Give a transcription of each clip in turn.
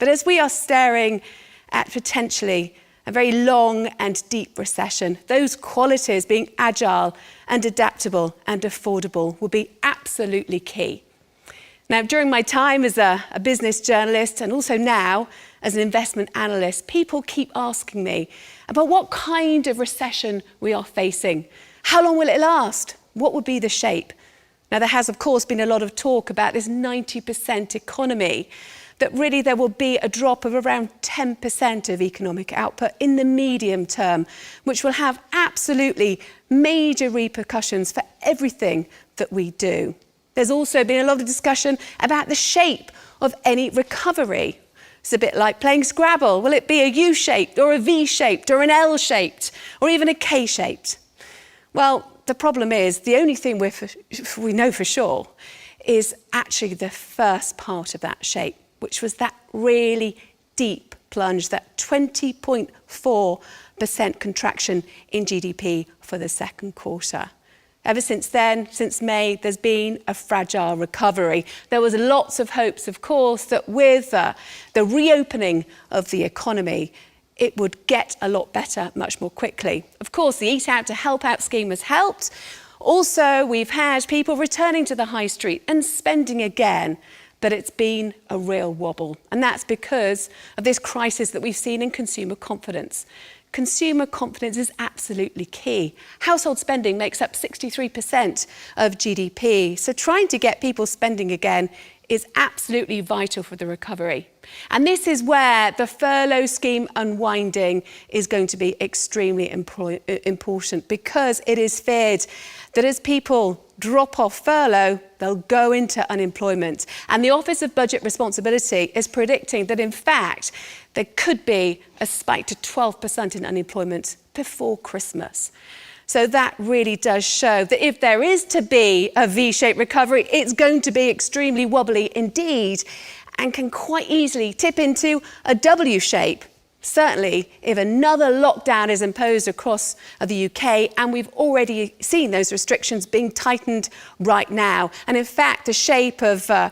that as we are staring at potentially a very long and deep recession, those qualities, being agile and adaptable and affordable, will be absolutely key. Now, during my time as a business journalist and also now as an investment analyst, people keep asking me about what kind of recession we are facing. How long will it last? What would be the shape? Now, there has, of course, been a lot of talk about this 90% economy, that really there will be a drop of around 10% of economic output in the medium term, which will have absolutely major repercussions for everything that we do. There's also been a lot of discussion about the shape of any recovery. It's a bit like playing Scrabble. Will it be a U-shaped or a V-shaped or an L-shaped or even a K-shaped? Well, the problem is the only thing we know for sure is actually the first part of that shape, which was that really deep plunge, that 20.4% contraction in GDP for the second quarter. Ever since then, since May, there's been a fragile recovery. There was lots of hopes, of course, that with the reopening of the economy, it would get a lot better much more quickly. Of course, the Eat Out to Help Out scheme has helped. Also, we've had people returning to the high street and spending again, but it's been a real wobble. And that's because of this crisis that we've seen in consumer confidence. Consumer confidence is absolutely key. Household spending makes up 63% of GDP. So trying to get people spending again is absolutely vital for the recovery. And this is where the furlough scheme unwinding is going to be extremely important, because it is feared that as people drop off furlough, they'll go into unemployment. And the Office of Budget Responsibility is predicting that, in fact, there could be a spike to 12% in unemployment before Christmas. So that really does show that if there is to be a V-shaped recovery, it's going to be extremely wobbly indeed, and can quite easily tip into a W shape. Certainly, if another lockdown is imposed across the UK, and we've already seen those restrictions being tightened right now. And in fact, the shape of the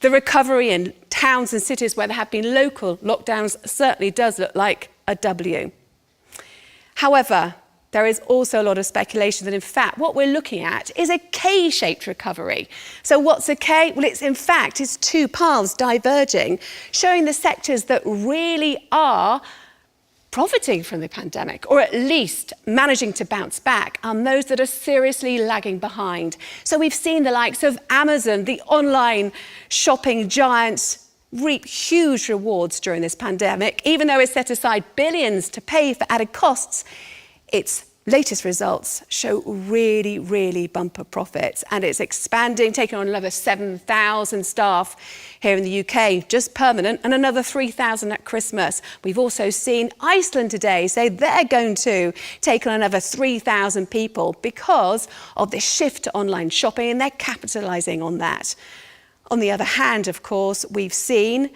recovery in towns and cities where there have been local lockdowns certainly does look like a W. However, there is also a lot of speculation that, in fact, what we're looking at is a K-shaped recovery. So what's a K? Well, it's two paths diverging, showing the sectors that really are profiting from the pandemic, or at least managing to bounce back, are those that are seriously lagging behind. So we've seen the likes of Amazon, the online shopping giants, reap huge rewards during this pandemic. Even though it set aside billions to pay for added costs, its latest results show really, really bumper profits, and it's expanding, taking on another 7,000 staff here in the UK, just permanent, and another 3,000 at Christmas. We've also seen Iceland today say they're going to take on another 3,000 people because of this shift to online shopping, and they're capitalising on that. On the other hand, of course, we've seen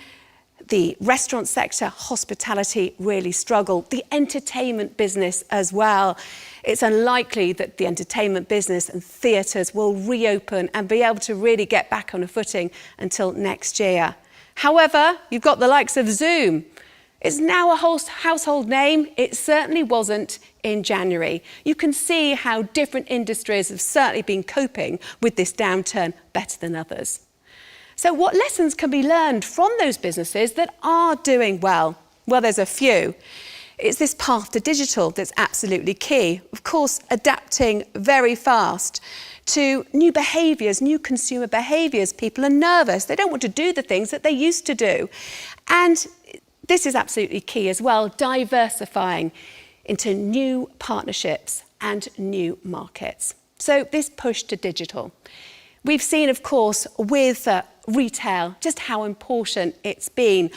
the restaurant sector, hospitality really struggle. The entertainment business as well. It's unlikely that the entertainment business and theatres will reopen and be able to really get back on a footing until next year. However, you've got the likes of Zoom. It's now a household name. It certainly wasn't in January. You can see how different industries have certainly been coping with this downturn better than others. So what lessons can be learned from those businesses that are doing well? Well, there's a few. It's this path to digital that's absolutely key. Of course, adapting very fast to new behaviours, new consumer behaviours. People are nervous. They don't want to do the things that they used to do. And this is absolutely key as well, diversifying into new partnerships and new markets. So this push to digital. We've seen, of course, with retail, just how important it's been.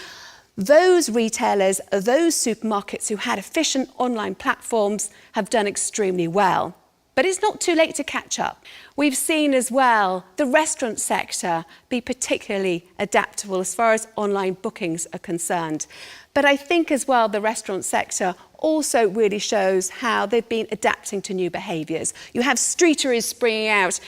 Those retailers, those supermarkets who had efficient online platforms have done extremely well. But it's not too late to catch up. We've seen as well the restaurant sector be particularly adaptable as far as online bookings are concerned. But I think as well the restaurant sector also really shows how they've been adapting to new behaviours. You have streeteries springing out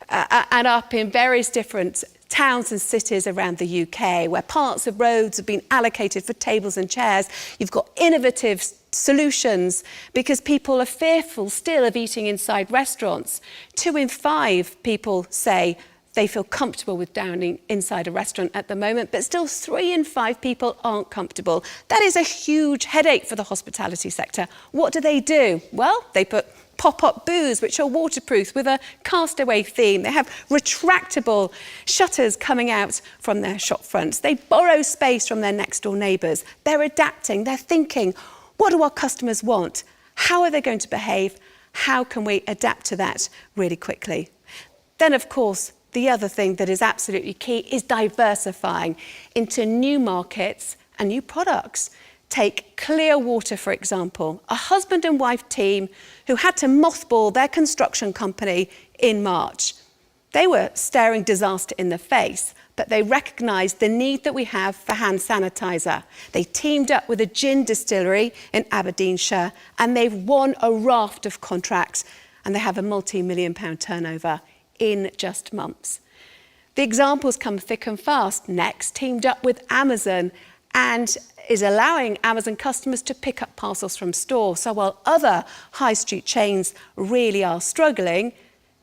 and up in various different towns and cities around the UK where parts of roads have been allocated for tables and chairs. You've got innovative solutions because people are fearful still of eating inside restaurants. 2 in 5 people say they feel comfortable with dining inside a restaurant at the moment, but still 3 in 5 people aren't comfortable. That is a huge headache for the hospitality sector. What do? Well, they put pop-up booths, which are waterproof with a castaway theme. They have retractable shutters coming out from their shop fronts. They borrow space from their next door neighbours. They're adapting, they're thinking, what do our customers want? How are they going to behave? How can we adapt to that really quickly? Then, of course, the other thing that is absolutely key is diversifying into new markets and new products. Take Clearwater, for example, a husband and wife team who had to mothball their construction company in March. They were staring disaster in the face, but they recognised the need that we have for hand sanitizer. They teamed up with a gin distillery in Aberdeenshire and they've won a raft of contracts and they have a multi-million-pound turnover in just months. The examples come thick and fast. Next teamed up with Amazon and is allowing Amazon customers to pick up parcels from store. So while other high street chains really are struggling,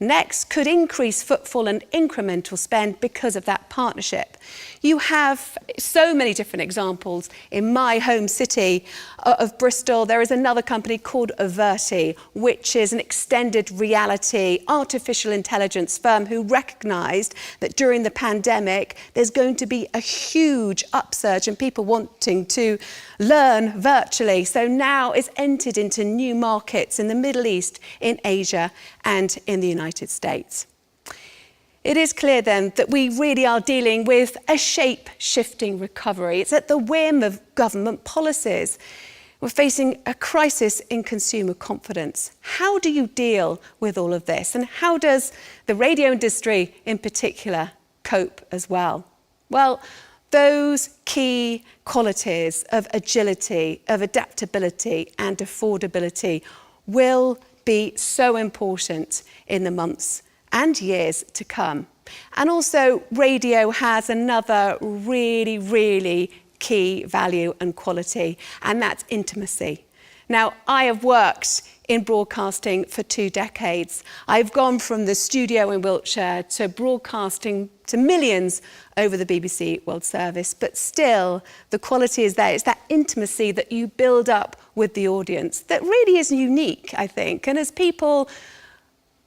Next could increase footfall and incremental spend because of that partnership. You have so many different examples. In my home city of Bristol, there is another company called Averti, which is an extended reality artificial intelligence firm who recognised that during the pandemic, there's going to be a huge upsurge in people wanting to learn virtually. So now it's entered into new markets in the Middle East, in Asia, and in the United States. It is clear then that we really are dealing with a shape-shifting recovery. It's at the whim of government policies. We're facing a crisis in consumer confidence. How do you deal with all of this? And how does the radio industry in particular cope as well? Well, those key qualities of agility, of adaptability and affordability will be so important in the months and years to come. And also, radio has another really key value and quality, and that's intimacy. Now, I have worked in broadcasting for 2 decades. I've gone from the studio in Wiltshire to broadcasting to millions over the BBC World Service, but still the quality is there. It's that intimacy that you build up with the audience that really is unique, I think. And as people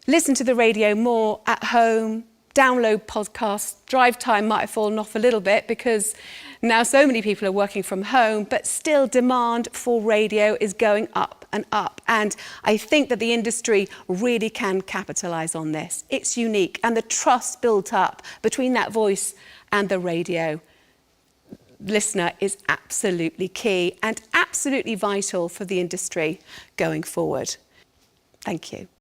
listen to the radio more at home, download podcasts, drive time might have fallen off a little bit because now so many people are working from home, but still demand for radio is going up and up. And I think that the industry really can capitalise on this. It's unique, and the trust built up between that voice and the radio listener is absolutely key and absolutely vital for the industry going forward. Thank you.